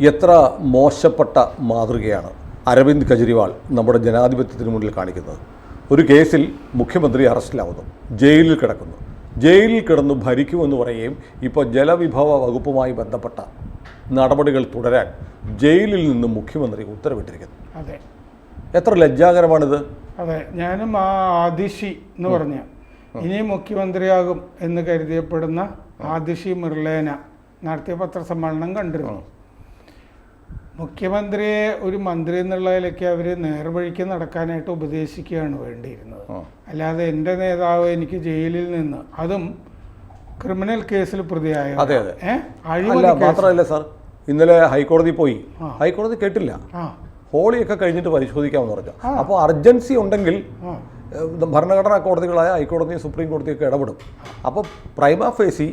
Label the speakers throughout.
Speaker 1: എത്ര മോശപ്പെട്ട മാതൃകയാണ് അരവിന്ദ് കെജ്രിവാൾ നമ്മുടെ ജനാധിപത്യത്തിന് മുന്നിൽ കാണിക്കുന്നത്. ഒരു കേസിൽ മുഖ്യമന്ത്രി അറസ്റ്റിലാവുന്നു, ജയിലിൽ കിടക്കുന്നു, ജയിലിൽ കിടന്നു ഭരിക്കുമെന്ന് പറയുകയും ഇപ്പോൾ ജലവിഭവ വകുപ്പുമായി ബന്ധപ്പെട്ട നടപടികൾ തുടരാൻ ജയിലിൽ നിന്ന് മുഖ്യമന്ത്രി ഉത്തരവിട്ടിരിക്കുന്നു.
Speaker 2: അതെ,
Speaker 1: എത്ര ലജ്ജാകരമാണിത്.
Speaker 2: അതെ, ഞാനും ആ ആദിഷി എന്ന് പറഞ്ഞ ഇനി മുഖ്യമന്ത്രിയാകും എന്ന് കരുതിയപ്പെടുന്ന ആദിഷി മിർലേന നടത്തിയ പത്രസമ്മേളനം കണ്ടിരുന്നു. മുഖ്യമന്ത്രിയെ ഒരു മന്ത്രി എന്നുള്ളതിലേക്ക് അവർ നേർവഴിക്ക് നടക്കാനായിട്ട് ഉപദേശിക്കുകയാണ് വേണ്ടിയിരുന്നത്. അല്ലാതെ എൻ്റെ നേതാവ് എനിക്ക് ജയിലിൽ നിന്ന്, അതും ക്രിമിനൽ കേസിൽ പ്രതിയായ
Speaker 1: മാത്രമല്ല സാർ, ഇന്നലെ ഹൈക്കോടതി പോയി, ഹൈക്കോടതി കേട്ടില്ല, ഹോളിയൊക്കെ കഴിഞ്ഞിട്ട് പരിശോധിക്കാമെന്ന് പറഞ്ഞു. അപ്പോൾ അർജൻസി ഉണ്ടെങ്കിൽ ഭരണഘടനാ കോടതികളായ ഹൈക്കോടതിയും സുപ്രീം കോടതിയൊക്കെ ഇടപെടും. അപ്പോൾ പ്രൈമ ഫേസി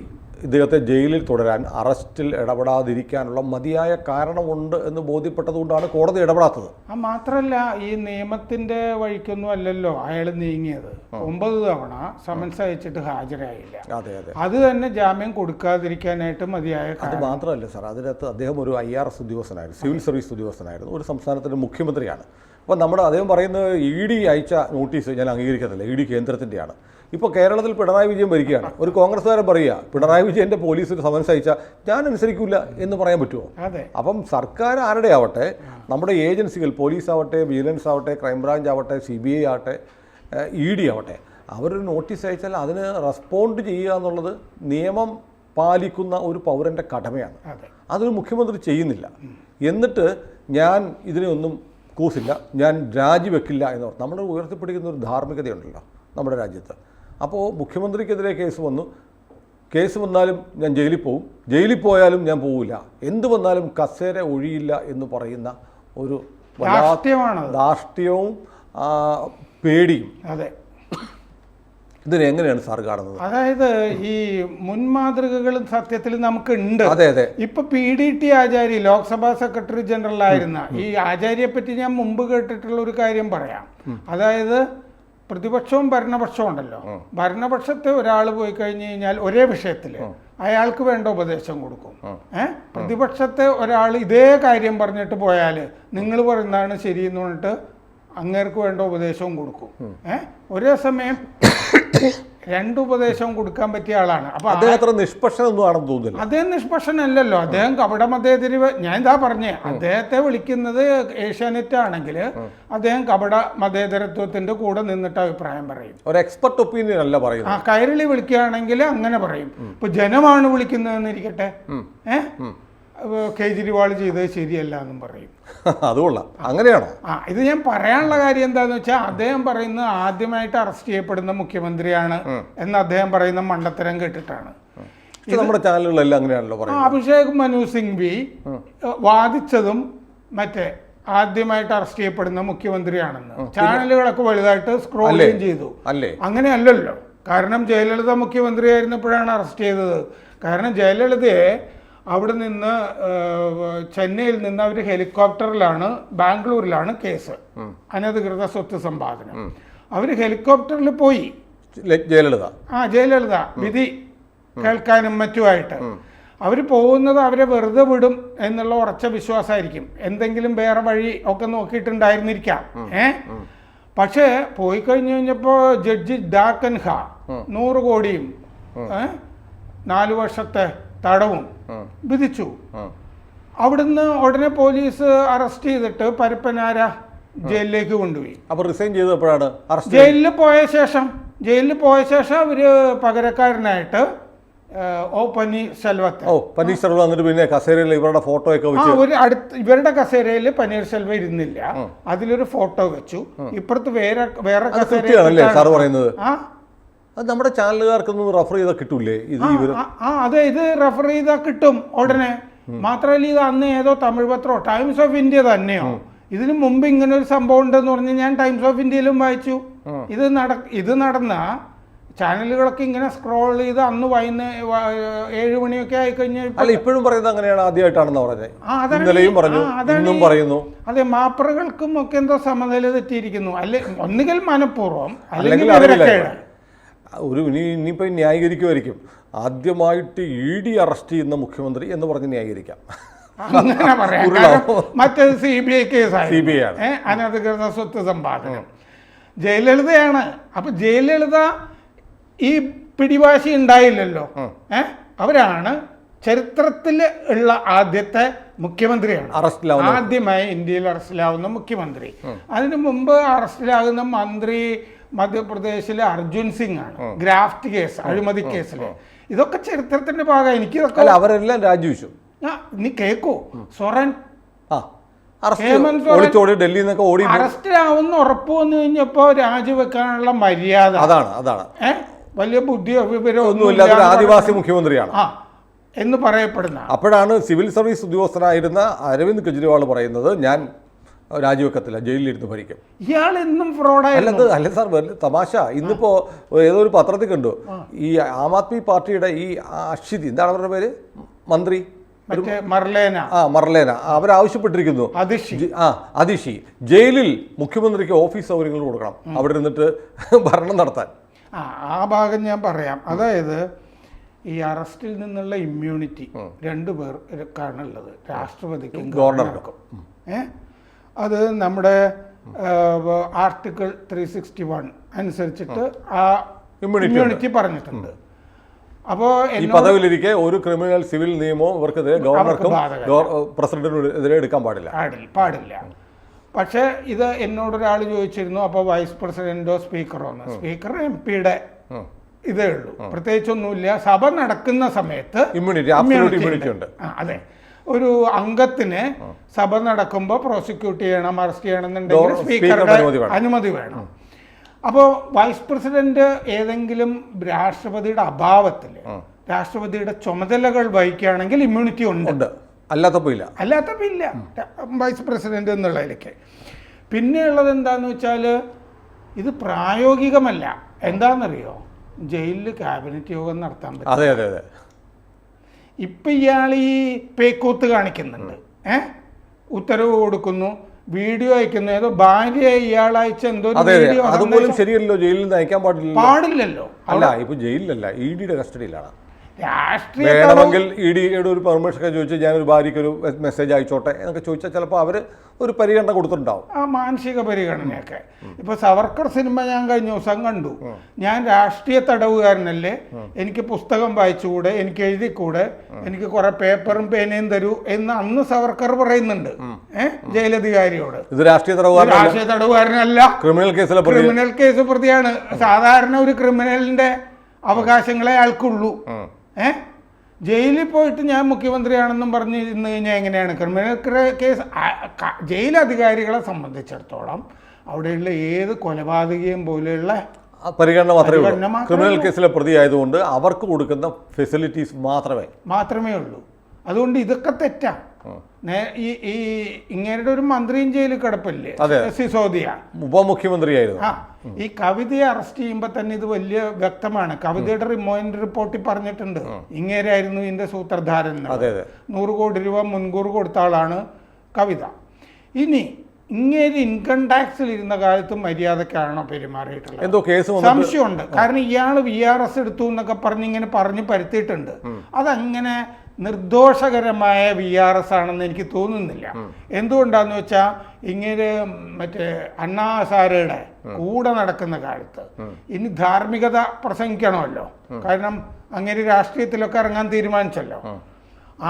Speaker 1: ഇദ്ദേഹത്തെ ജയിലിൽ തുടരാൻ, അറസ്റ്റിൽ ഇടപെടാതിരിക്കാനുള്ള മതിയായ കാരണമുണ്ട് എന്ന് ബോധ്യപ്പെട്ടതുകൊണ്ടാണ് കോടതി ഇടപെടാത്തത്.
Speaker 2: മാത്രമല്ല, ഈ നിയമത്തിന്റെ വഴിക്കൊന്നും അല്ലല്ലോ അയാൾ നീങ്ങിയത്. 9 തവണ സമൻസ് അയച്ചിട്ട് ഹാജരായില്ല.
Speaker 1: അതെ അതെ,
Speaker 2: അത് തന്നെ ജാമ്യം കൊടുക്കാതിരിക്കാനായിട്ട് മതിയായ.
Speaker 1: അത് മാത്രമല്ല സാർ, അതിനകത്ത് അദ്ദേഹം ഒരു IRS ഉദ്യോഗസ്ഥനായിരുന്നു, സിവിൽ സർവീസ് ഉദ്യോഗസ്ഥനായിരുന്നു, ഒരു സംസ്ഥാനത്തിൻ്റെ മുഖ്യമന്ത്രിയാണ്. അപ്പോൾ നമ്മുടെ അദ്ദേഹം പറയുന്നത് ED അയച്ച നോട്ടീസ് ഞാൻ അംഗീകരിക്കത്തില്ല, ED കേന്ദ്രത്തിൻ്റെയാണ്. ഇപ്പോൾ കേരളത്തിൽ പിണറായി വിജയൻ ഭരിക്കുകയാണ്. ഒരു കോൺഗ്രസ്സുകാരൻ പറയുക പിണറായി വിജയൻ്റെ പോലീസിൽ സമൻസ് അയച്ചാൽ ഞാൻ അനുസരിക്കില്ല എന്ന് പറയാൻ പറ്റുമോ? അപ്പം സർക്കാർ ആരുടെ ആവട്ടെ, നമ്മുടെ ഏജൻസികൾ, പോലീസ് ആവട്ടെ, വിജിലൻസ് ആവട്ടെ, ക്രൈംബ്രാഞ്ച് ആവട്ടെ, CBI ആവട്ടെ, ED ആവട്ടെ, അവരൊരു നോട്ടീസ് അയച്ചാൽ അതിന് റെസ്പോണ്ട് ചെയ്യുക എന്നുള്ളത് നിയമം പാലിക്കുന്ന ഒരു പൗരൻ്റെ കടമയാണ്. അതൊരു മുഖ്യമന്ത്രി ചെയ്യുന്നില്ല. എന്നിട്ട് ഞാൻ ഇതിനെയൊന്നും കൂസില്ല, ഞാൻ രാജിവെക്കില്ല എന്ന് പറഞ്ഞു. നമ്മൾ ഉയർത്തിപ്പിടിക്കുന്ന ഒരു ധാർമ്മികതയുണ്ടല്ലോ നമ്മുടെ രാജ്യത്ത്. അപ്പോൾ മുഖ്യമന്ത്രിക്കെതിരെ കേസ് വന്നു, കേസ് വന്നാലും ഞാൻ ജയിലിൽ പോവും, ജയിലിൽ പോയാലും ഞാൻ പോവില്ല, എന്ത് വന്നാലും കസേര ഒഴിയില്ല എന്ന് പറയുന്ന ഒരു ധാർഷ്ട്യവും പേടിയും.
Speaker 2: അതെ,
Speaker 1: ഇതിനെ എങ്ങനെയാണ് സാർ കാണുന്നത്?
Speaker 2: അതായത് ഈ മുൻമാതൃകകളും സത്യത്തിൽ നമുക്കുണ്ട്.
Speaker 1: അതെ അതെ,
Speaker 2: ഇപ്പൊ PDT ആചാര്യ ലോക്സഭാ സെക്രട്ടറി ജനറൽ ആയിരുന്ന ഈ ആചാര്യയെ പറ്റി ഞാൻ മുമ്പ് കേട്ടിട്ടുള്ള ഒരു കാര്യം പറയാം. അതായത് പ്രതിപക്ഷവും ഭരണപക്ഷവും ഉണ്ടല്ലോ, ഭരണപക്ഷത്തെ ഒരാൾ പോയി കഴിഞ്ഞു കഴിഞ്ഞാൽ ഒരേ വിഷയത്തിൽ അയാൾക്ക് വേണ്ട ഉപദേശം കൊടുക്കും. പ്രതിപക്ഷത്തെ ഒരാൾ ഇതേ കാര്യം പറഞ്ഞിട്ട് പോയാൽ നിങ്ങൾ പറയുന്നതാണ് ശരി എന്ന് പറഞ്ഞിട്ട് അങ്ങേർക്ക് വേണ്ട ഉപദേശവും കൊടുക്കും. ഒരേ സമയം 2 ഉപദേശവും കൊടുക്കാൻ പറ്റിയ ആളാണ്. അപ്പൊ
Speaker 1: അദ്ദേഹം നിഷ്പക്ഷനൊന്നും ആണെന്ന് തോന്നുന്നില്ല.
Speaker 2: അദ്ദേഹം നിഷ്പക്ഷനല്ലല്ലോ, അദ്ദേഹം കപട മതേതര. ഞാൻ എന്താ പറഞ്ഞേ, അദ്ദേഹത്തെ വിളിക്കുന്നത് ഏഷ്യാനെറ്റ് ആണെങ്കിൽ അദ്ദേഹം കപട മതേതരത്വത്തിന്റെ കൂടെ നിന്നിട്ട് അഭിപ്രായം പറയും.
Speaker 1: ഒരു എക്സ്പെർട്ട് ഒപ്പീനിയൻ അല്ല പറയുന്നത്.
Speaker 2: കൈരളി വിളിക്കുകയാണെങ്കിൽ അങ്ങനെ പറയും. ഇപ്പൊ ജനമാണ് വിളിക്കുന്നതെന്നിരിക്കട്ടെ, കേജ്രിവാൾ ചെയ്തത് ശരിയല്ല എന്നും പറയും.
Speaker 1: അതുകൊള്ളാം, അങ്ങനെയാണോ?
Speaker 2: ഇത് ഞാൻ പറയാനുള്ള കാര്യം എന്താന്ന് വെച്ചാൽ, അദ്ദേഹം പറയുന്നത് ആദ്യമായിട്ട് അറസ്റ്റ് ചെയ്യപ്പെടുന്ന മുഖ്യമന്ത്രിയാണ് എന്ന് അദ്ദേഹം പറയുന്ന മണ്ടത്തരം കേട്ടിട്ടാണ്.
Speaker 1: നമ്മുടെ ചാനലുകളെല്ലാം അങ്ങനെയാണല്ലോ പറയുന്നത്.
Speaker 2: അഭിഷേക് മനു സിംഗ്വി വാദിച്ചതും മറ്റേ ആദ്യമായിട്ട് അറസ്റ്റ് ചെയ്യപ്പെടുന്ന മുഖ്യമന്ത്രിയാണെന്ന് ചാനലുകളൊക്കെ വലുതായിട്ട് സ്ക്രോൾ ചെയ്തു. അങ്ങനെയല്ലല്ലോ, കാരണം ജയലളിത മുഖ്യമന്ത്രിയായിരുന്നപ്പോഴാണ് അറസ്റ്റ് ചെയ്തത്. കാരണം ജയലളിതയെ അവിടെ നിന്ന് ചെന്നൈയിൽ നിന്ന് അവർ ഹെലികോപ്റ്ററിലാണ്, ബാംഗ്ലൂരിലാണ് കേസ്, അനധികൃത സ്വത്ത് സമ്പാദനം. അവർ ഹെലികോപ്റ്ററിൽ പോയി, ജയലളിത വിധി കേൾക്കാനും മറ്റുമായിട്ട്. അവർ പോകുന്നത് അവരെ വെറുതെ വിടും എന്നുള്ള ഉറച്ച വിശ്വാസമായിരിക്കും. എന്തെങ്കിലും വേറെ വഴി ഒക്കെ നോക്കിയിട്ടുണ്ടായിരുന്നിരിക്കാം. പക്ഷേ പോയി കഴിഞ്ഞു കഴിഞ്ഞപ്പോൾ ജഡ്ജി ഡാക്കൻഹ 100 കോടിയും 4 വർഷത്തെ തടവും വിധിച്ചു. അവിടുന്ന് ഉടനെ പോലീസ് അറസ്റ്റ് ചെയ്തിട്ട് പരപ്പനാര ജയിലിലേക്ക് കൊണ്ടുപോയി.
Speaker 1: അപ്പോൾ റിസൈൻ ചെയ്തപ്പോഴാണ്
Speaker 2: ജയിലിൽ പോയ ശേഷം അവര് പകരക്കാരനായിട്ട്
Speaker 1: പനീർശെൽവം പിന്നെ കസേരയിൽ ഇവരുടെ ഫോട്ടോ ഒക്കെ
Speaker 2: ഇവരുടെ കസേരയിൽ പനീർശെൽവം ഇരുന്നില്ല, അതിലൊരു ഫോട്ടോ വെച്ചു. ഇപ്പുറത്ത് വേറെ
Speaker 1: പറയുന്നത് അത് നമ്മുടെ ചാനലുകാർക്കൊന്നും റെഫർ ചെയ്താൽ കിട്ടൂലേ?
Speaker 2: അതെ, ഇത് റെഫർ ചെയ്താൽ കിട്ടും ഉടനെ. മാത്രമല്ല, ഇത് അന്ന് ഏതോ തമിഴ് പത്രമോ ടൈംസ് ഓഫ് ഇന്ത്യ തന്നെയോ ഇതിനു മുമ്പ് ഇങ്ങനെ ഒരു സംഭവം ഉണ്ടെന്ന് പറഞ്ഞ് ഞാൻ ടൈംസ് ഓഫ് ഇന്ത്യയിലും വായിച്ചു. ഇത് നടന്ന ചാനലുകളൊക്കെ ഇങ്ങനെ സ്ക്രോൾ ചെയ്ത് അന്ന് 7 മണിയൊക്കെ ആയിക്കഴിഞ്ഞാൽ
Speaker 1: ഇപ്പോഴും പറയുന്നത് അങ്ങനെയാണ്, ആദ്യമായിട്ടാണെന്ന് പറയുന്നത്.
Speaker 2: അതെ, മാപ്പറകൾക്കും ഒക്കെ എന്തോ സമനില തെറ്റിയിരിക്കുന്നു. ഒന്നുകിൽ മനഃപൂർവ്വം അല്ലെങ്കിൽ
Speaker 1: ഇനിയിപ്പോൾ ന്യായീകരിക്കുമായിരിക്കും. ആദ്യമായിട്ട് ED അറസ്റ്റ് ചെയ്യുന്ന മുഖ്യമന്ത്രി എന്ന് പറഞ്ഞ് ന്യായീകരിക്കാം.
Speaker 2: അങ്ങനെ പറയാം. മറ്റേത് CBI കേസാണ്, അനധികൃത സ്വത്ത് സമ്പാദനം. ജയലളിതയാണ്. അപ്പൊ ജയലളിത ഈ പിടിവാശി ഉണ്ടായില്ലല്ലോ. അവരാണ് ചരിത്രത്തിൽ ഉള്ള ആദ്യത്തെ മുഖ്യമന്ത്രിയാണ്, ആദ്യമായി ഇന്ത്യയിൽ അറസ്റ്റിലാവുന്ന മുഖ്യമന്ത്രി. അതിനു മുമ്പ് അറസ്റ്റിലാകുന്ന മന്ത്രി മധ്യപ്രദേശിലെ അർജുൻ സിംഗ് ആണ്, ഗ്രാഫ്റ്റ് കേസ്, അഴിമതി കേസിൽ. ഇതൊക്കെ ചരിത്രത്തിന്റെ ഭാഗം. എനിക്കിതൊക്കെ
Speaker 1: അവരെല്ലാം രാജിവെച്ചു.
Speaker 2: നീ കേക്കോ, സൊറൻ അറസ്റ്റിലാവുന്ന ഉറപ്പ് വന്നു കഴിഞ്ഞപ്പോ രാജിവെക്കാനുള്ള മര്യാദ
Speaker 1: അതാണ്.
Speaker 2: വലിയ ബുദ്ധിയോ വിവരമോ
Speaker 1: ഒന്നുമില്ലാത്ത ആദിവാസി മുഖ്യമന്ത്രിയാണ്
Speaker 2: എന്ന് പറയപ്പെടുന്ന.
Speaker 1: അപ്പോഴാണ് സിവിൽ സർവീസ് ഉദ്യോഗസ്ഥനായിരുന്ന അരവിന്ദ് കെജ്രിവാൾ പറയുന്നത് ഞാൻ രാജിവെക്കത്തില്ല, ജയിലിലിരുന്ന് ഭരിക്കും.
Speaker 2: ഇയാൾ എന്നും ഫ്രോഡായിരുന്നു.
Speaker 1: അല്ല സാർ, വലിയ തമാശ. ഇന്നിപ്പോ ഏതോ ഒരു പത്രത്തിൽ കണ്ടു, ഈ ആം ആദ്മി പാർട്ടിയുടെ ഈ അക്ഷിതി, എന്താണ് അവരുടെ പേര്, മന്ത്രി മർലേന, അവരാവശ്യപ്പെട്ടിരിക്കുന്നു അതിഷി ജയിലിൽ മുഖ്യമന്ത്രിക്ക് ഓഫീസ് സൗകര്യങ്ങൾ കൊടുക്കണം, അവിടെ ഇരുന്നിട്ട് ഭരണം നടത്താൻ.
Speaker 2: ആ ഭാഗം ഞാൻ പറയാം. അതായത് ഈ അറസ്റ്റിൽ നിന്നുള്ള ഇമ്മ്യൂണിറ്റി 2 പേർക്കാണുള്ളത്, രാഷ്ട്രപതിക്കും ഗവർണർക്കും. അത് നമ്മുടെ ആർട്ടിക്കിൾ 361 അനുസരിച്ചിട്ട് ആ ഇമ്മ്യൂണിറ്റി പറഞ്ഞിട്ടുണ്ട്. അപ്പോൾ
Speaker 1: പദവിയിലിരിക്കെ ഒരു ക്രിമിനൽ സിവിൽ നിയമവും ഇവർക്കെതിരെ ഗവർണർക്കും പ്രസിഡന്റിനെതിരെ എടുക്കാൻ
Speaker 2: പാടില്ല. പക്ഷേ ഇത് എന്നോടൊരാൾ ചോദിച്ചിരുന്നു, അപ്പോൾ വൈസ് പ്രസിഡന്റോ സ്പീക്കറോ എന്ന്. സ്പീക്കർ MP-യുടെ ഇതേ ഉള്ളൂ, പ്രത്യേകിച്ചൊന്നുമില്ല. സഭ നടക്കുന്ന സമയത്ത്
Speaker 1: ഇമ്മ്യൂണിറ്റി ഉണ്ട്.
Speaker 2: അതെ, ഒരു അംഗത്തിന് സഭ നടക്കുമ്പോൾ പ്രോസിക്യൂട്ട് ചെയ്യണം, അറസ്റ്റ് ചെയ്യണമെന്നുണ്ടെങ്കിൽ സ്പീക്കറുടെ അനുമതി വേണം. അപ്പോൾ വൈസ് പ്രസിഡന്റ് ഏതെങ്കിലും രാഷ്ട്രപതിയുടെ അഭാവത്തിൽ രാഷ്ട്രപതിയുടെ ചുമതലകൾ വഹിക്കുകയാണെങ്കിൽ ഇമ്മ്യൂണിറ്റി ഉണ്ട്,
Speaker 1: അല്ലാത്തപ്പോ
Speaker 2: ഇല്ല വൈസ് പ്രസിഡന്റ് എന്നുള്ളതിലേക്ക്. പിന്നെയുള്ളത് എന്താന്ന് വെച്ചാൽ ഇത് പ്രായോഗികമല്ല. എന്താണെന്നറിയോ, ജയിലിൽ ക്യാബിനറ്റ് യോഗം നടത്താൻ പറ്റും. ഇപ്പൊ ഇയാൾ ഈ പേക്കൂത്ത് കാണിക്കുന്നുണ്ട്, ഉത്തരവ് കൊടുക്കുന്നു, വീഡിയോ അയക്കുന്നു. ഏതോ ഭാര്യ ഇയാൾ അയച്ച എന്തോ വീഡിയോ,
Speaker 1: അതുപോലും ശരിയല്ലോ, ജയിലിൽ നിന്ന് അയക്കാൻ
Speaker 2: പാടില്ലല്ലോ.
Speaker 1: അല്ല, ഇപ്പൊ ജയിലിലല്ല, ED-യുടെ കസ്റ്റഡിയിലാണ്.
Speaker 2: വേണമെങ്കിൽ
Speaker 1: ED-യുടെ ഒരു പെർമിഷൻ ഒക്കെ ചോദിച്ചാൽ ഞാനൊരു ഭാര്യയ്ക്ക് ഒരു മെസ്സേജ് അയച്ചോട്ടെ എന്നൊക്കെ ചോദിച്ചാൽ ചിലപ്പോൾ അവർ ഒരു പരിഗണന കൊടുത്തിട്ടുണ്ടാവും,
Speaker 2: ആ മാനസിക പരിഗണനയൊക്കെ. ഇപ്പൊ സവർക്കർ സിനിമ ഞാൻ കഴിഞ്ഞ ദിവസം കണ്ടു. ഞാൻ രാഷ്ട്രീയ തടവുകാരനല്ലേ, എനിക്ക് പുസ്തകം വായിച്ചുകൂടെ, എനിക്ക് എഴുതിക്കൂടെ, എനിക്ക് കുറെ പേപ്പറും പേനയും തരൂ എന്ന് അന്ന് സവർക്കർ പറയുന്നുണ്ട് ജയിലധികാരിയോട്.
Speaker 1: ഇത് രാഷ്ട്രീയ
Speaker 2: തടവുകാരനല്ല, ക്രിമിനൽ കേസ് പ്രതിയാണ്. സാധാരണ ഒരു ക്രിമിനലിന്റെ അവകാശങ്ങളെ അയാൾക്കുള്ളൂ. ജയിലിൽ പോയിട്ട് ഞാൻ മുഖ്യമന്ത്രിയാണെന്നും പറഞ്ഞ് ഇരുന്ന് കഴിഞ്ഞാൽ എങ്ങനെയാണ്? ക്രിമിനൽ കേസ് ജയിലധികാരികളെ സംബന്ധിച്ചിടത്തോളം അവിടെയുള്ള ഏത് കൊലപാതകയും പോലെയുള്ള
Speaker 1: പരിഗണന മാത്രമേ, ക്രിമിനൽ കേസിലെ പ്രതി ആയതുകൊണ്ട് അവർക്ക് കൊടുക്കുന്ന ഫെസിലിറ്റീസ് മാത്രമേ
Speaker 2: ഉള്ളൂ. അതുകൊണ്ട് ഇതൊക്കെ തെറ്റാ. ഈ ഇങ്ങനെയുടെ ഒരു മന്ത്രിയും ജയിലിൽ കിടപ്പില്ലേ, സിസോദിയ,
Speaker 1: ഉപമുഖ്യമന്ത്രിയായിരുന്നു.
Speaker 2: ഈ കവിതയെ അറസ്റ്റ് ചെയ്യുമ്പോൾ തന്നെ ഇത് വലിയ വ്യക്തമാണ്. കവിതയുടെ റിമോയിൻഡ് റിപ്പോർട്ടിൽ പറഞ്ഞിട്ടുണ്ട്, ഇങ്ങേരായിരുന്നു ഇതിന്റെ സൂത്രധാരൻ. 100 കോടി രൂപ മുൻകൂർ കൊടുത്ത ആളാണ് കവിത. ഇനി ഇങ്ങേര് ഇൻകം ടാക്സിൽ ഇരുന്ന കാലത്ത് മര്യാദക്കാണോ പെരുമാറിയിട്ടുള്ളത്?
Speaker 1: എന്തോ കേസ്
Speaker 2: സംശയമുണ്ട്. കാരണം ഇയാൾ VRS എടുത്തു എന്നൊക്കെ ഇങ്ങനെ പറഞ്ഞ് പരുത്തിയിട്ടുണ്ട്. അതങ്ങനെ നിർദോഷകരമായ VRS ആണെന്ന് എനിക്ക് തോന്നുന്നില്ല. എന്തുകൊണ്ടാന്ന് വെച്ചാൽ ഇങ്ങനെ മറ്റേ അണ്ണാ ഹസാരയുടെ കൂടെ നടക്കുന്ന കാലത്ത് ഇനി ധാർമ്മികത പ്രസംഗിക്കണമല്ലോ, കാരണം അങ്ങനെ രാഷ്ട്രീയത്തിലൊക്കെ ഇറങ്ങാൻ തീരുമാനിച്ചല്ലോ.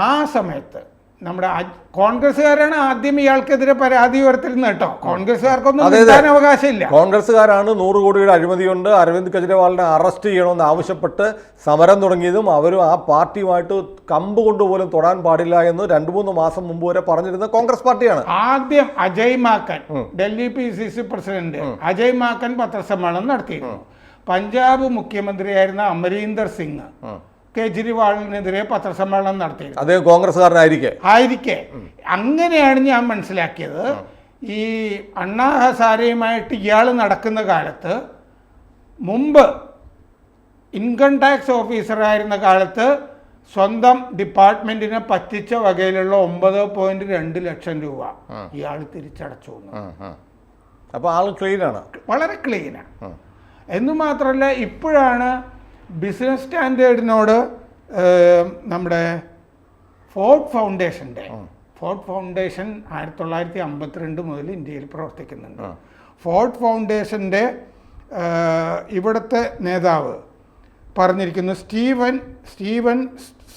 Speaker 2: ആ സമയത്ത് നമ്മുടെ കോൺഗ്രസ്സുകാരാണ് ആദ്യം ഇയാൾക്കെതിരെ പരാതി ഉയർത്തിരുന്നത് കേട്ടോ. കോൺഗ്രസ്സുകാർക്കൊന്നും കിട്ടാൻ അവകാശമില്ല.
Speaker 1: കോൺഗ്രസ്സുകാരാണ് 100 കോടിയുടെ അഴിമതിയുണ്ട്, അരവിന്ദ് കെജ്രിവാളിനെ അറസ്റ്റ് ചെയ്യണമെന്ന് ആവശ്യപ്പെട്ട് സമരം തുടങ്ങിയതും അവരും ആ പാർട്ടിയുമായിട്ട് കമ്പ് കൊണ്ടുപോലും തൊടാൻ പാടില്ല എന്ന് 2-3 മാസം മുമ്പ് വരെ പറഞ്ഞിരുന്ന കോൺഗ്രസ് പാർട്ടിയാണ്.
Speaker 2: ആദ്യം അജയ് മാക്കൻ, ഡൽഹി PCC പ്രസിഡന്റ് അജയ് മാക്കൻ പത്രസമ്മേളനം നടത്തിയിരുന്നു. പഞ്ചാബ് മുഖ്യമന്ത്രിയായിരുന്ന അമരീന്ദർ സിംഗ് കേജ്രിവാളിനെതിരെ പത്രസമ്മേളനം നടത്തിയത്.
Speaker 1: അതേ കോൺഗ്രസ്സുകാരനായിരിക്കെ.
Speaker 2: അങ്ങനെയാണ് ഞാൻ മനസ്സിലാക്കിയത്. ഈ അണ്ണാ ഹസാരയുമായിട്ട് ഇയാൾ നടക്കുന്ന കാലത്ത്, മുമ്പ് ഇൻകം ടാക്സ് ഓഫീസറായിരുന്ന കാലത്ത് സ്വന്തം ഡിപ്പാർട്ട്മെന്റിനെ പറ്റിച്ച വകയിലുള്ള 9.2 ലക്ഷം രൂപ ഇയാൾ തിരിച്ചടച്ചു.
Speaker 1: അപ്പോൾ ആൾ ക്ലീനാണ്,
Speaker 2: വളരെ ക്ലീനാണ്. എന്ന് മാത്രമല്ല, ഇപ്പോഴാണ് ബിസിനസ് സ്റ്റാൻഡേർഡിനോട് നമ്മുടെ ഫോർഡ് ഫൗണ്ടേഷൻ്റെ ഫോർഡ് ഫൗണ്ടേഷൻ 1952 മുതൽ ഇന്ത്യയിൽ പ്രവർത്തിക്കുന്നുണ്ട്. ഫോർഡ് ഫൗണ്ടേഷൻ്റെ ഇവിടുത്തെ നേതാവ് പറഞ്ഞിരിക്കുന്നു, സ്റ്റീവൻ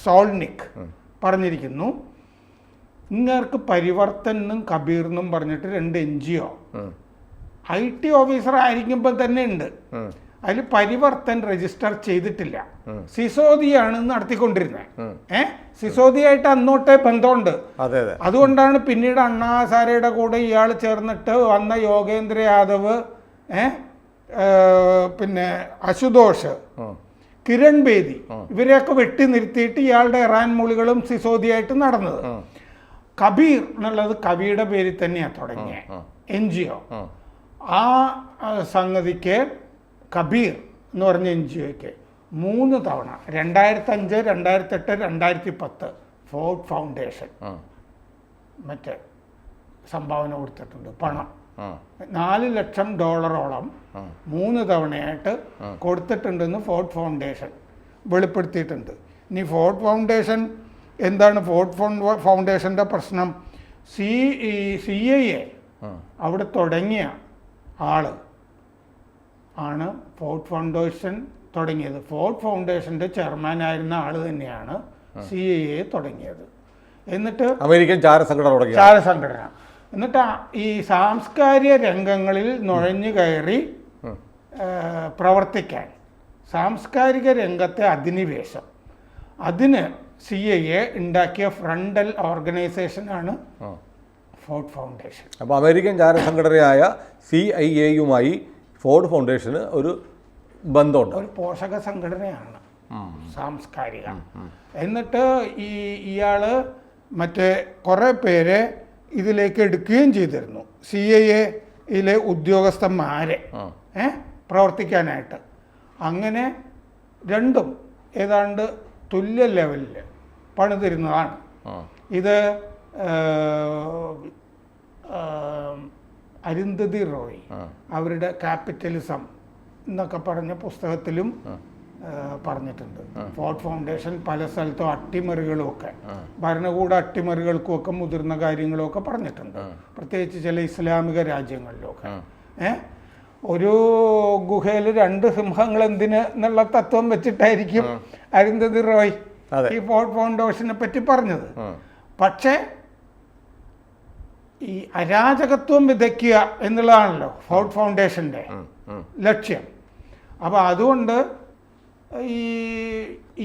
Speaker 2: സോൾനിക് പറഞ്ഞിരിക്കുന്നു, ഇങ്ങർക്ക് പരിവർത്തൻ എന്നും കബീർ എന്നും പറഞ്ഞിട്ട് 2 NGO IT ഓഫീസർ ആയിരിക്കുമ്പോൾ തന്നെ ഉണ്ട്. അതിൽ പരിവർത്തൻ രജിസ്റ്റർ ചെയ്തിട്ടില്ല. സിസോദിയാണ് നടത്തിക്കൊണ്ടിരുന്നത്. സിസോദിയായിട്ട് അന്നോട്ടേ ബന്ധമുണ്ട്. അതുകൊണ്ടാണ് പിന്നീട് അണ്ണാ ഹസാരയുടെ കൂടെ ഇയാൾ ചേർന്നിട്ട് വന്ന യോഗേന്ദ്ര യാദവ്, പിന്നെ അശുതോഷ്, കിരൺ ബേദി, ഇവരെയൊക്കെ വെട്ടി നിർത്തിയിട്ട് ഇയാളുടെ ഇറാൻ മൊഴികളും സിസോദിയായിട്ട് നടന്നത്. കബീർ എന്നുള്ളത് കവിയുടെ പേരിൽ തന്നെയാണ് തുടങ്ങിയ NGO. ആ സംഗതിക്ക് കബീർ എന്ന് പറഞ്ഞ NGOയ്ക്ക് 3 തവണ 2005, 2008, 2010 ഫോർഡ് ഫൗണ്ടേഷൻ മറ്റേ സംഭാവന കൊടുത്തിട്ടുണ്ട്. പണം $4 ലക്ഷം 3 തവണയായിട്ട് കൊടുത്തിട്ടുണ്ടെന്ന് ഫോർഡ് ഫൗണ്ടേഷൻ വെളിപ്പെടുത്തിയിട്ടുണ്ട്. ഇനി ഫോർഡ് ഫൗണ്ടേഷൻ എന്താണ്? ഫോർഡ് ഫൗണ്ടേഷൻ്റെ പ്രശ്നം, CIA അവിടെ തുടങ്ങിയ ആള് ആണ് ഫോർഡ് ഫൗണ്ടേഷൻ തുടങ്ങിയത്. ഫോർഡ് ഫൗണ്ടേഷൻ്റെ ചെയർമാനായിരുന്ന ആൾ തന്നെയാണ് CIA തുടങ്ങിയത്. എന്നിട്ട്
Speaker 1: അമേരിക്കൻ
Speaker 2: ചാരസംഘടന. എന്നിട്ട് ഈ സാംസ്കാരിക രംഗങ്ങളിൽ നുഴഞ്ഞു കയറി പ്രവർത്തിക്കാൻ, സാംസ്കാരിക രംഗത്തെ അധിനിവേശം, അതിന് CIA ഉണ്ടാക്കിയ ഫ്രണ്ടൽ ഓർഗനൈസേഷനാണ് ഫോർഡ് ഫൗണ്ടേഷൻ.
Speaker 1: അപ്പോൾ അമേരിക്കൻ ചാരസംഘടനയായ CIA-യുമായി ഫോർഡ് ഫൗണ്ടേഷന് ഒരു ബന്ധമുണ്ട്.
Speaker 2: ഒരു പോഷക സംഘടനയാണ് സാംസ്കാരിക. എന്നിട്ട് ഇയാള് മറ്റേ കുറേ പേരെ ഇതിലേക്ക് എടുക്കുകയും ചെയ്തിരുന്നു, CIA-യിലെ ഉദ്യോഗസ്ഥന്മാരെ പ്രവർത്തിക്കാനായിട്ട്. അങ്ങനെ രണ്ടും ഏതാണ്ട് തുല്യ ലെവലിൽ പണിതിരുന്നതാണ്. ഇത് അരുന്ധതി റോയ് അവരുടെ ക്യാപിറ്റലിസം എന്നൊക്കെ പറഞ്ഞ പുസ്തകത്തിലും പറഞ്ഞിട്ടുണ്ട്. ഫോർഡ് ഫൗണ്ടേഷൻ പല സ്ഥലത്തും അട്ടിമറികളുമൊക്കെ, ഭരണകൂട അട്ടിമറികൾക്കുമൊക്കെ മുതിർന്ന കാര്യങ്ങളുമൊക്കെ പറഞ്ഞിട്ടുണ്ട്, പ്രത്യേകിച്ച് ചില ഇസ്ലാമിക രാജ്യങ്ങളിലൊക്കെ. ഒരു ഗുഹയിൽ 2 സിംഹങ്ങൾ എന്തിന് എന്നുള്ള തത്വം വെച്ചിട്ടായിരിക്കും അരുന്ധതി റോയ് ഈ ഫോർഡ് ഫൗണ്ടേഷനെ പറ്റി പറഞ്ഞത്. പക്ഷേ ഈ അരാജകത്വം വിതയ്ക്കുക എന്നുള്ളതാണല്ലോ ഫോർഡ് ഫൗണ്ടേഷൻ്റെ ലക്ഷ്യം. അപ്പോൾ അതുകൊണ്ട്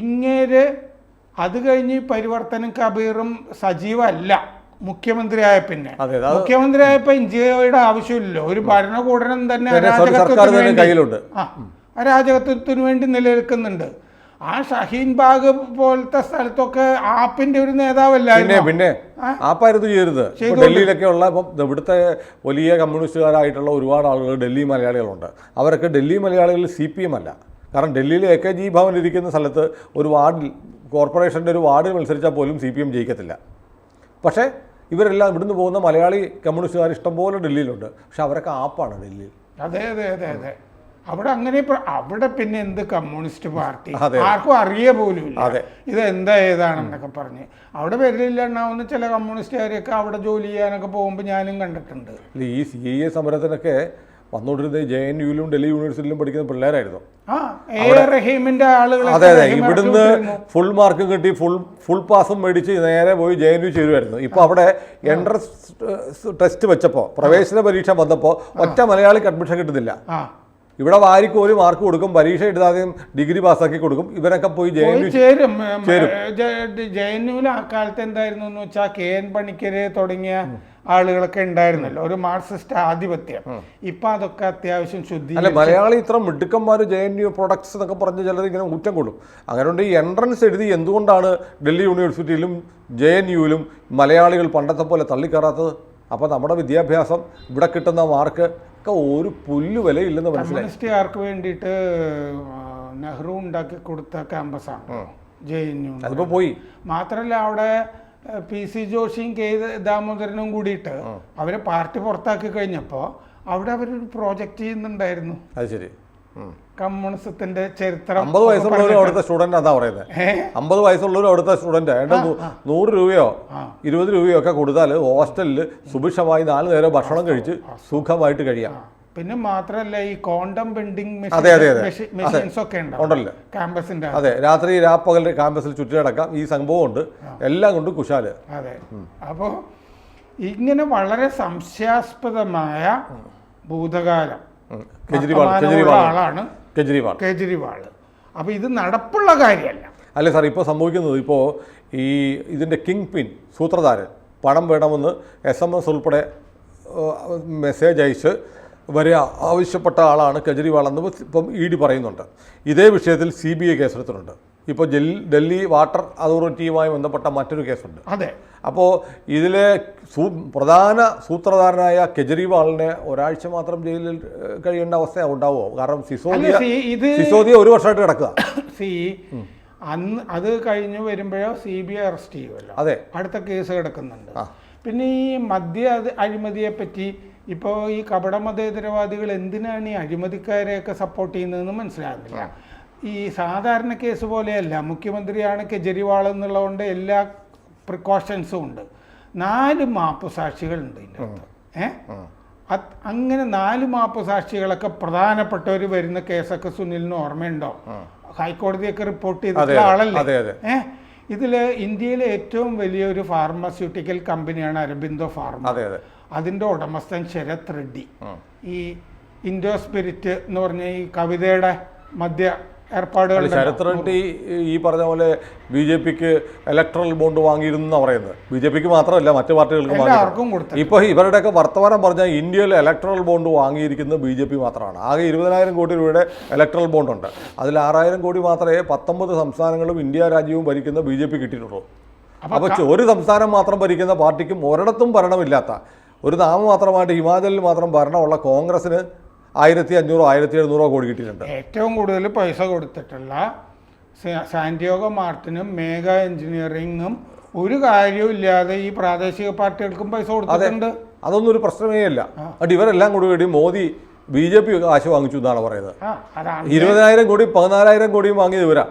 Speaker 2: ഇങ്ങേര് അത് കഴിഞ്ഞ് പരിവർത്തനം കബീറും സജീവമല്ല. മുഖ്യമന്ത്രിയായ പിന്നെ മുഖ്യമന്ത്രിയായപ്പോൾ ഇന്ത്യയുടെ ആവശ്യമില്ലല്ലോ. ഒരു ഭരണകൂടം തന്നെ അരാജകത്വത്തിന് വേണ്ടി നിലനിൽക്കുന്നുണ്ട്. ആ ഷഹീൻ ബാഗ് പോലത്തെ സ്ഥലത്തൊക്കെ ആപ്പിന്റെ ഒരു നേതാവല്ലായിരുന്നു.
Speaker 1: പിന്നെ ആപ്പായിരുന്നു ചെയ്യരുത്. ഡൽഹിയിലൊക്കെ ഉള്ള ഇവിടുത്തെ വലിയ കമ്മ്യൂണിസ്റ്റുകാരായിട്ടുള്ള ഒരുപാട് ആളുകൾ ഡൽഹി മലയാളികളുണ്ട്. അവരൊക്കെ ഡൽഹി മലയാളികൾ CPM അല്ല. കാരണം ഡൽഹിയിൽ AKG ഭവൻ ഇരിക്കുന്ന സ്ഥലത്ത് ഒരു വാർഡിൽ, കോർപ്പറേഷൻ്റെ ഒരു വാർഡിൽ മത്സരിച്ചാൽ പോലും CPM ജയിക്കത്തില്ല. പക്ഷേ ഇവരെല്ലാം ഇവിടുന്ന് പോകുന്ന മലയാളി കമ്മ്യൂണിസ്റ്റുകാർ ഇഷ്ടംപോലെ ഡൽഹിയിലുണ്ട്. പക്ഷെ അവരൊക്കെ ആപ്പാണ് ഡൽഹിയിൽ.
Speaker 2: അതെ അതെ അതെ അതെ. അവിടെ അങ്ങനെ അവിടെ പിന്നെ എന്ത് കമ്മ്യൂണിസ്റ്റ് പാർട്ടി ആർക്കും അറിയ പോലും ഇല്ല ഇത് എന്താ ഏതാണെന്നൊക്കെ പറഞ്ഞ്. അവിടെ വരില്ലാണ്ടാവുന്ന ചില കമ്മ്യൂണിസ്റ്റുകാരെയൊക്കെ അവിടെ ജോലി ചെയ്യാനൊക്കെ പോകുമ്പോൾ ഞാനും കണ്ടിട്ടുണ്ട്.
Speaker 1: ഈ CA സമരത്തിനൊക്കെ വന്നുകൊണ്ടിരുന്നത് JNUവിലും ഡൽഹി യൂണിവേഴ്സിറ്റിയിലും പഠിക്കുന്ന പിള്ളേരായിരുന്നു. അതെ അതെ. ഇവിടുന്ന് ഫുൾ മാർക്ക് കിട്ടി ഫുൾ പാസും മേടിച്ച് നേരെ പോയി JNU ചേരുമായിരുന്നു. ഇപ്പോൾ അവിടെ എൻട്രൻസ് ടെസ്റ്റ് വെച്ചപ്പോൾ, പ്രവേശന പരീക്ഷ വന്നപ്പോൾ ഒറ്റ മലയാളിക്ക് അഡ്മിഷൻ കിട്ടുന്നില്ല. ഇവിടെ വാരിക്കോല് മാർക്ക് കൊടുക്കും, പരീക്ഷ എഴുതാതെയും ഡിഗ്രി പാസ്സാക്കി കൊടുക്കും. ഇവരൊക്കെ പോയി
Speaker 2: ചേരും. JNUവിൽ ആ കാലത്ത് എന്തായിരുന്നു എന്ന് വെച്ചാൽ KN പണിക്കര് തുടങ്ങിയ ആളുകളൊക്കെ ഉണ്ടായിരുന്നല്ലോ, ഒരു മാർക്സിസ്റ്റ് ആധിപത്യം. ഇപ്പൊ അതൊക്കെ അത്യാവശ്യം ശുദ്ധി.
Speaker 1: അല്ല, മലയാളി ഇത്ര മിടുക്കന്മാർ JNU പ്രൊഡക്ട്സ് എന്നൊക്കെ പറഞ്ഞ് ചിലർ ഇങ്ങനെ ഊറ്റം കൊള്ളും. അങ്ങനെ ഈ എൻട്രൻസ് എഴുതി എന്തുകൊണ്ടാണ് ഡൽഹി യൂണിവേഴ്സിറ്റിയിലും JNUവിലും മലയാളികൾ പണ്ടത്തെ പോലെ തള്ളിക്കയറാത്തത്? അപ്പോൾ നമ്മുടെ വിദ്യാഭ്യാസം, ഇവിടെ കിട്ടുന്ന മാർക്ക് ഒക്കെ ഒരു പുല്ല് വിലയില്ലെന്ന് മനസ്സിലായി.
Speaker 2: കമ്മ്യൂണിസ്റ്റുകാർക്ക് വേണ്ടിയിട്ട് നെഹ്റു ഉണ്ടാക്കി കൊടുത്ത ക്യാമ്പസാണ് JNU.
Speaker 1: അതിപ്പോൾ പോയി.
Speaker 2: മാത്രമല്ല അവിടെ PC ജോഷിയും K ദാമോദരനും കൂടിയിട്ട് അവരെ പാർട്ടി പുറത്താക്കി കഴിഞ്ഞപ്പോൾ അവിടെ അവരൊരു പ്രോജക്റ്റ് ചെയ്യുന്നുണ്ടായിരുന്നു.
Speaker 1: അത് ശരി.
Speaker 2: കമ്മ്യൂണിസത്തിന്റെ ചരിത്രം
Speaker 1: 50 വയസ്സുള്ളവരും അവിടുത്തെ സ്റ്റുഡന്റ് അതാ പറയുന്നത്. 50 വയസ്സുള്ളവരും അവിടുത്തെ സ്റ്റുഡന്റ് ഏണ്ട 100 രൂപയോ 20 രൂപയോ ഒക്കെ കൊടുത്താൽ ഹോസ്റ്റലിൽ സുഭിക്ഷമായി 4 നേരം ഭക്ഷണം കഴിച്ച് സുഖമായിട്ട് കഴിയാം.
Speaker 2: പിന്നെ മാത്രല്ല ഈ കോണ്ടം വെൻഡിങ് മെഷീൻസ് ഒക്കെ
Speaker 1: ഉണ്ടല്ലോ
Speaker 2: ക്യാമ്പസിന്റെ.
Speaker 1: അതെ, രാത്രി രാപ്പകൽ ക്യാമ്പസിൽ ചുറ്റി നടക്കാം. ഈ സംഭവം ഉണ്ട്, എല്ലാം കൊണ്ട് കുശാല്.
Speaker 2: അതെ, അപ്പോ ഇങ്ങനെ വളരെ സംശയാസ്പദമായ ഭൂതകാലം ആളാണ് കെജ്രിവാൾ. അപ്പൊ ഇത് നടപ്പുള്ള കാര്യമല്ല.
Speaker 1: അല്ലേ സാർ, ഇപ്പോൾ സംഭവിക്കുന്നത് ഇപ്പോൾ ഇതിൻ്റെ കിങ് പിൻ സൂത്രധാരൻ പണം വേണമെന്ന് SMS ഉൾപ്പെടെ മെസ്സേജ് അയച്ച് വരെ ആവശ്യപ്പെട്ട ആളാണ് കെജ്രിവാൾ എന്ന് ഇപ്പം ED പറയുന്നുണ്ട്. ഇതേ വിഷയത്തിൽ CBI കേസെടുത്തിട്ടുണ്ട്. ഇപ്പോൾ ഡൽഹി വാട്ടർ അതോറിറ്റിയുമായി ബന്ധപ്പെട്ട മറ്റൊരു കേസുണ്ട്.
Speaker 2: അതെ,
Speaker 1: അപ്പോൾ ഇതിലെ പ്രധാന സൂത്രധാരനായ കെജ്രിവാളിനെ ഒരാഴ്ച മാത്രം ജയിലിൽ കഴിയേണ്ട അവസ്ഥ ഉണ്ടാവുമോ? കാരണം സിസോദിയ 1 വർഷമായിട്ട് കിടക്കുക.
Speaker 2: അന്ന് അത് കഴിഞ്ഞ് വരുമ്പോഴോ CBI അറസ്റ്റ് ചെയ്യുമല്ലോ.
Speaker 1: അതെ,
Speaker 2: അടുത്ത കേസ് കിടക്കുന്നുണ്ട്. പിന്നെ ഈ മദ്യ അഴിമതിയെ പറ്റി ഇപ്പോൾ ഈ കപട മതേതരവാദികൾ എന്തിനാണ് ഈ അഴിമതിക്കാരെയൊക്കെ സപ്പോർട്ട് ചെയ്യുന്നതെന്ന് മനസ്സിലാകുന്നില്ല. ഈ സാധാരണ കേസ് പോലെയല്ല, മുഖ്യമന്ത്രിയാണ് കെജ്രിവാൾ എന്നുള്ളതുകൊണ്ട് എല്ലാ പ്രിക്കോഷൻസും ഉണ്ട്. 4 മാപ്പുസാക്ഷികളുണ്ട് ഇതിൻ്റെ അകത്ത്. അങ്ങനെ 4 മാപ്പുസാക്ഷികളൊക്കെ പ്രധാനപ്പെട്ടവർ വരുന്ന കേസൊക്കെ സുനിലിന് ഓർമ്മയുണ്ടോ? ഹൈക്കോടതിയൊക്കെ റിപ്പോർട്ട് ചെയ്തിട്ടുള്ള ആളല്ലേ. ഇതില് ഇന്ത്യയിലെ ഏറ്റവും വലിയൊരു ഫാർമസ്യൂട്ടിക്കൽ കമ്പനിയാണ് അരബിന്ദോ ഫാർമ. അതിന്റെ ഉടമസ്ഥൻ ശരത് റെഡ്ഡി. ഈ ഇൻഡോസ്പിരിറ്റ് എന്ന് പറഞ്ഞ ഈ കവിതയുടെ മദ്യ ഏർപ്പാടുകൾ.
Speaker 1: ശരത് റെഡ്ഡി ഈ പറഞ്ഞ പോലെ BJPക്ക് ഇലക്ട്രൽ ബോണ്ട് വാങ്ങിയിരുന്നു പറയുന്നത്. BJPക്ക് മാത്രമല്ല, മറ്റു പാർട്ടികൾക്കും
Speaker 2: കൊടുത്തു.
Speaker 1: ഇപ്പോൾ ഇവരുടെയൊക്കെ വർത്തമാനം പറഞ്ഞാൽ ഇന്ത്യയിൽ ഇലക്ട്രൽ ബോണ്ട് വാങ്ങിയിരിക്കുന്നത് BJP മാത്രമാണ്. ആകെ 20,000 കോടി രൂപയുടെ ഇലക്ട്രൽ ബോണ്ട് ഉണ്ട്. അതിൽ 6,000 കോടി മാത്രമേ 19 സംസ്ഥാനങ്ങളും ഇന്ത്യ രാജ്യവും ഭരിക്കുന്ന BJP കിട്ടിയിട്ടുള്ളൂ. അപ്പോൾ ഒരു സംസ്ഥാനം മാത്രം ഭരിക്കുന്ന പാർട്ടിക്കും ഒരിടത്തും ഭരണമില്ലാത്ത ഒരു നാമമാത്രമായിട്ട് ഹിമാചലിൽ മാത്രം ഭരണമുള്ള കോൺഗ്രസിന് 1,500-1,700 കോടി കിട്ടിയിട്ടുണ്ട്.
Speaker 2: ഏറ്റവും കൂടുതൽ പൈസ കൊടുത്തിട്ടുള്ള സാന്റിയാഗോ മാർട്ടിനും മേഘ എഞ്ചിനീയറിംഗും ഒരു കാര്യമില്ലാതെ ഈ പ്രാദേശിക പാർട്ടികൾക്കും പൈസ കൊടുത്തിട്ടുണ്ട്.
Speaker 1: അതൊന്നും ഒരു പ്രശ്നമേ അല്ല. അതുകൊണ്ട് ഇവരെല്ലാം കൂടി മോദി BJP കാശ് വാങ്ങിച്ചു എന്നാണ് പറയുന്നത്. 20,000 കോടി 14,000 കോടിയും വാങ്ങിയത് ഇവരാ.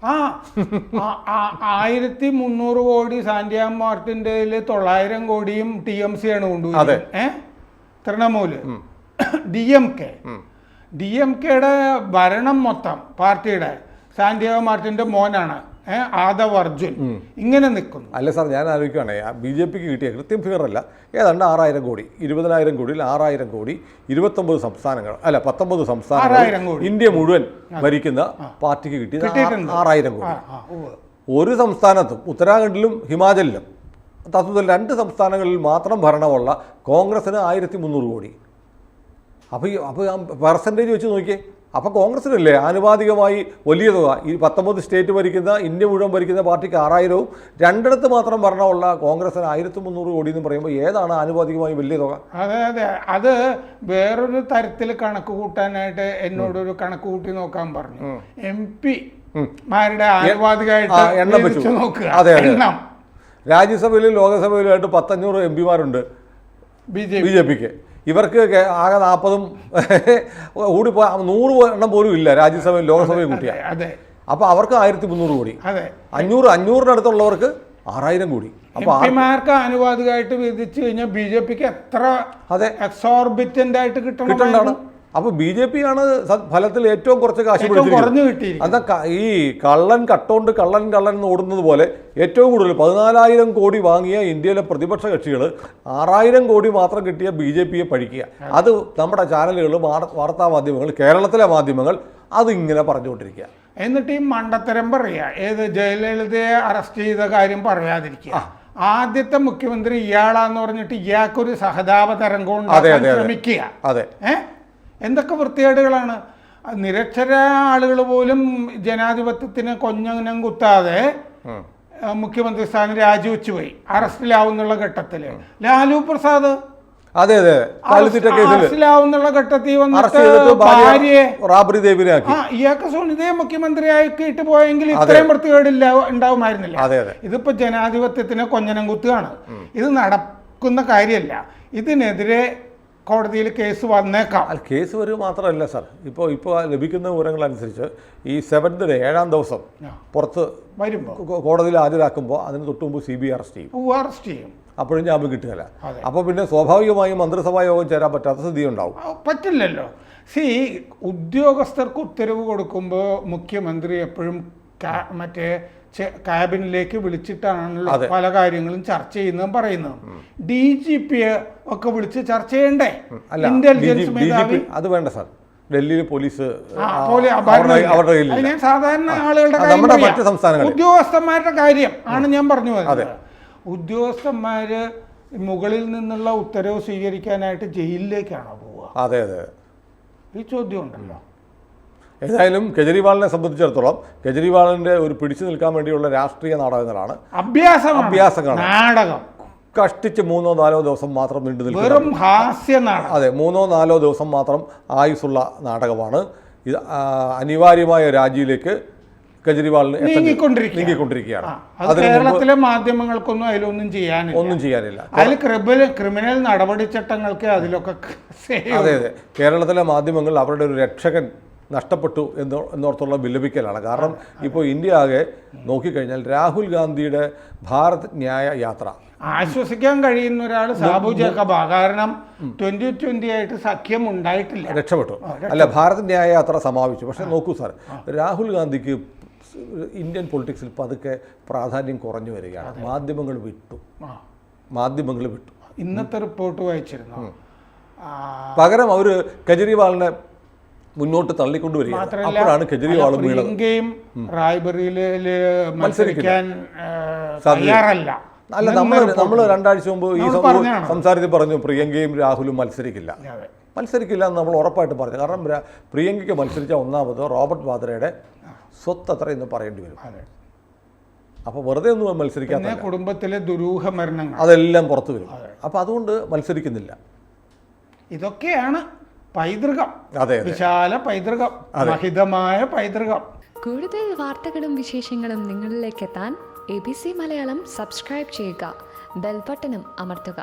Speaker 2: 1,300 കോടി സാന്റിയാഗോ മാർട്ടിൻ്റെ 900 കോടിയും TMC ആണ് കൊണ്ടുപോയി. തൃണമൂല് DMKയുടെ ഭരണം മൊത്തം പാർട്ടിയുടെ സാന്റിയാഗോ മാർട്ടിന്റെ മോനാണ് ആദവ് അർജുൻ. ഇങ്ങനെ നിൽക്കുന്നു.
Speaker 1: അല്ല സാർ, ഞാൻ ആലോചിക്കുകയാണേ, BJPക്ക് കിട്ടിയ കൃത്യം ഫിഗറല്ല, ഏതാണ്ട് 6,000 കോടി 20,000 കോടിയിൽ 6,000 കോടി 19 സംസ്ഥാനങ്ങൾ അല്ല 19 സംസ്ഥാനങ്ങൾ ഇന്ത്യ മുഴുവൻ ഭരിക്കുന്ന പാർട്ടിക്ക് കിട്ടിയത് 6,000 കോടി. ഒരു സംസ്ഥാനത്തും ഉത്തരാഖണ്ഡിലും ഹിമാചലിലും തത്വത്തിൽ 2 സംസ്ഥാനങ്ങളിൽ മാത്രം ഭരണമുള്ള കോൺഗ്രസിന് 1,300 കോടി. അപ്പോൾ പെർസെൻറ്റേജ് വെച്ച് നോക്കിയേ. അപ്പോൾ കോൺഗ്രസിനല്ലേ ആനുപാതികമായി വലിയ തുക. ഈ 19 സ്റ്റേറ്റ് ഭരിക്കുന്ന ഇന്ത്യ മുഴുവൻ ഭരിക്കുന്ന പാർട്ടിക്ക് 6,000-ഉം 2 മാത്രം ഭരണമുള്ള കോൺഗ്രസിന് 1,300 കോടി എന്ന് പറയുമ്പോൾ ഏതാണ് ആനുപാതികമായി വലിയ തുക?
Speaker 2: അതെ, അത് വേറൊരു തരത്തിൽ കണക്ക് കൂട്ടാനായിട്ട് എന്നോടൊരു കണക്ക് കൂട്ടി നോക്കാൻ പറഞ്ഞു. MP മാരുടെ ആനുപാതികമായിട്ട് നോക്കുക.
Speaker 1: അതെ, രാജ്യസഭയിലും ലോകസഭയിലുമായിട്ട് 500 MP BJPക്ക്. ഇവർക്ക് ആകെ 40-ഉം കൂടി 100 എണ്ണം പോലും ഇല്ല രാജ്യസഭയും ലോകസഭയും കൂട്ടിയാൽ. അപ്പോൾ അവർക്ക് 1,300 കോടി. 500-ന് 6,000 കോടി.
Speaker 2: എംപിമാർക്ക് ആനുപാതികമായിട്ട് വിധിച്ചു കഴിഞ്ഞാൽ BJPക്ക് എത്ര എക്സോർബിറ്റന്റ് ആയിട്ട് കിട്ടണം.
Speaker 1: അപ്പോൾ BJP ആണ് ഫലത്തിൽ ഏറ്റവും കുറച്ച് കാശ് പിടിച്ചിരിക്കുന്നത്. അതാ ഈ കള്ളൻ കട്ടോണ്ട് കള്ളൻ ഓടുന്നത് പോലെ ഏറ്റവും കൂടുതൽ 14,000 കോടി വാങ്ങിയ ഇന്ത്യയിലെ പ്രതിപക്ഷ കക്ഷികൾ 6,000 കോടി മാത്രം കിട്ടിയ BJPയെ പഴിക്കുക. അത് നമ്മുടെ ചാനലുകൾ, വാർത്താ മാധ്യമങ്ങൾ, കേരളത്തിലെ മാധ്യമങ്ങൾ അതിങ്ങനെ പറഞ്ഞുകൊണ്ടിരിക്കുക.
Speaker 2: എന്നിട്ട് ഈ മണ്ടത്തരം പറയുക. ഏത് ജയലളിതയെ അറസ്റ്റ് ചെയ്ത കാര്യം പറയാതിരിക്കുക. ആദ്യത്തെ മുഖ്യമന്ത്രി ഇയാളാന്ന് പറഞ്ഞിട്ട് ഇയാൾക്കൊരു സഹതാപ തരംഗം ഉണ്ടാക്കാൻ ശ്രമിക്കുക. എന്തൊക്കെ വൃത്തികേടുകളാണ്. നിരക്ഷര ആളുകൾ പോലും ജനാധിപത്യത്തിന് കൊഞ്ഞനം കുത്താതെ മുഖ്യമന്ത്രി സ്ഥാനം രാജിവെച്ചു പോയി അറസ്റ്റിലാവുന്നുള്ള ഘട്ടത്തില്. ലാലു പ്രസാദ് അറസ്റ്റിലാവുന്നുള്ള ഘട്ടത്തിൽ വന്നിട്ട് ഭാര്യയെ ഇയാൾക്ക് സുനിതയെ മുഖ്യമന്ത്രിയാക്കിയിട്ട് പോയെങ്കിൽ ഇത്രയും വൃത്തികേടില്ല ഉണ്ടാവുമായിരുന്നില്ല. ഇതിപ്പോ ജനാധിപത്യത്തിന് കൊഞ്ഞനം കുത്തുകയാണ്. ഇത് നടക്കുന്ന കാര്യമല്ല. ഇതിനെതിരെ കോടതിയിൽ കേസ് വന്നേക്കാം.
Speaker 1: അല്ല, കേസ് വരിക മാത്രമല്ല സാർ, ഇപ്പോൾ ലഭിക്കുന്ന വിവരങ്ങളനുസരിച്ച് ഈ 7th day 7ാം ദിവസം പുറത്ത്
Speaker 2: വരുമ്പോൾ
Speaker 1: കോടതിയിൽ ഹാജരാക്കുമ്പോൾ അതിന് തൊട്ട് മുമ്പ് CBI അറസ്റ്റ് ചെയ്യും.
Speaker 2: അറസ്റ്റ് ചെയ്യും.
Speaker 1: അപ്പോഴും ജാമ്യം കിട്ടുകയില്ല. അപ്പോൾ പിന്നെ സ്വാഭാവികമായും മന്ത്രിസഭാ യോഗം ചേരാൻ പറ്റാത്ത സ്ഥിതി ഉണ്ടാവും.
Speaker 2: പറ്റില്ലല്ലോ. ഉദ്യോഗസ്ഥർക്ക് ഉത്തരവ് കൊടുക്കുമ്പോൾ മുഖ്യമന്ത്രി എപ്പോഴും മറ്റേ ക്യാബിനിലേക്ക് വിളിച്ചിട്ടാണല്ലോ പല കാര്യങ്ങളും ചർച്ച ചെയ്യുന്നതും പറയുന്നതും. DGP ഒക്കെ വിളിച്ച് ചർച്ച ചെയ്യണ്ടേ? ഇന്റലിജൻസ് മേധാവി
Speaker 1: അത് വേണ്ട സാർ. ഡൽഹിയിൽ പോലീസ്
Speaker 2: ഞാൻ സാധാരണ ആളുകളുടെ കാര്യം, ഉദ്യോഗസ്ഥന്മാരുടെ കാര്യം ആണ് ഞാൻ പറഞ്ഞു വരുന്നത്. ഉദ്യോഗസ്ഥന്മാര് മുകളിൽ നിന്നുള്ള ഉത്തരവ് സ്വീകരിക്കാനായിട്ട് ജയിലിലേക്കാണോ പോവുക?
Speaker 1: അതെ അതെ,
Speaker 2: ഈ ചോദ്യം ഉണ്ടല്ലോ.
Speaker 1: ഏതായാലും കെജ്രിവാളിനെ സംബന്ധിച്ചിടത്തോളം കെജ്രിവാളിന്റെ ഒരു പിടിച്ചു നിൽക്കാൻ വേണ്ടിയുള്ള രാഷ്ട്രീയ നാടകങ്ങളാണ്, അഭ്യാസങ്ങളാണ്.
Speaker 2: നാടകം
Speaker 1: കഷ്ടിച്ച് 3-4 ദിവസം മാത്രം നീണ്ടു നിൽക്കുന്ന,
Speaker 2: വെറും ഹാസ്യ നാടകം.
Speaker 1: അതെ, 3-4 ദിവസം മാത്രം ആയുസുള്ള നാടകമാണ് ഇത്. അനിവാര്യമായ രാജിയിലേക്ക് കെജ്രിവാളിന് നീങ്ങിക്കൊണ്ടിരിക്കുകയാണ്.
Speaker 2: കേരളത്തിലെ മാധ്യമങ്ങൾക്കൊന്നും അതിലൊന്നും ചെയ്യാനില്ല. അതിൽ ക്രിമിനൽ നടപടിച്ചട്ടങ്ങൾക്ക് അതിലൊക്കെ.
Speaker 1: അതെ അതെ, കേരളത്തിലെ മാധ്യമങ്ങൾ അവരുടെ ഒരു രക്ഷകൻ നഷ്ടപ്പെട്ടു എന്നോർത്തുള്ള വിലപിക്കലാണ്. കാരണം ഇപ്പോൾ ഇന്ത്യ ആകെ നോക്കിക്കഴിഞ്ഞാൽ രാഹുൽ ഗാന്ധിയുടെ ഭാരത് ന്യായ യാത്ര
Speaker 2: ആശ്വസിക്കാൻ കഴിയുന്ന ഒരാൾ സാബു ജേക്കബാ. കാരണം 2020 ആയിട്ട് സഖ്യം ഉണ്ടായിട്ടില്ല,
Speaker 1: രക്ഷപ്പെട്ടു. അല്ല, ഭാരത് ന്യായ യാത്ര സമാപിച്ചു. പക്ഷെ നോക്കൂ സാർ, രാഹുൽ ഗാന്ധിക്ക് ഇന്ത്യൻ പൊളിറ്റിക്സിൽ പതുക്കെ പ്രാധാന്യം കുറഞ്ഞു വരികയാണ്. മാധ്യമങ്ങൾ വിട്ടു.
Speaker 2: ഇന്നത്തെ റിപ്പോർട്ട് വായിച്ചിരുന്നു.
Speaker 1: പകരം അവർ കെജ്രിവാളിനെ മുന്നോട്ട് തള്ളിക്കൊണ്ടുവരികയാണ്. അപ്പോഴാണ് കെജ്രിവാളും
Speaker 2: പ്രിയങ്കയും റായ്ബറേലിയില് മത്സരിക്കാൻ തയ്യാറല്ല.
Speaker 1: അല്ല, നമ്മൾ 2 ആഴ്ച മുമ്പ് ഈ സംസാരത്തിൽ പറഞ്ഞു പ്രിയങ്കയും രാഹുലും മത്സരിക്കില്ല എന്ന് നമ്മൾ ഉറപ്പായിട്ട് പറഞ്ഞു. കാരണം പ്രിയങ്കയ്ക്ക് മത്സരിച്ച ഒന്നാമത് റോബർട്ട് വാദ്രയുടെ സ്വത്ത് അത്ര എന്ന് പറയേണ്ടി വരും. അപ്പോൾ വെറുതെ ഒന്നും മത്സരിക്കാൻ,
Speaker 2: കുടുംബത്തിലെ ദുരൂഹ മരണങ്ങൾ അതെല്ലാം
Speaker 1: പുറത്തു വരും. അപ്പോൾ അതുകൊണ്ട് മത്സരിക്കുന്നില്ല.
Speaker 2: ഇതൊക്കെയാണ് പൈതൃകം, വിശാല പൈതൃകം, മഹിതമായ പൈതൃകം.
Speaker 3: കൂടുതൽ വാർത്തകളും വിശേഷങ്ങളും നിങ്ങളിലേക്ക് എത്താൻ ABC മലയാളം സബ്സ്ക്രൈബ് ചെയ്യുക, ബെൽ ബട്ടണും അമർത്തുക.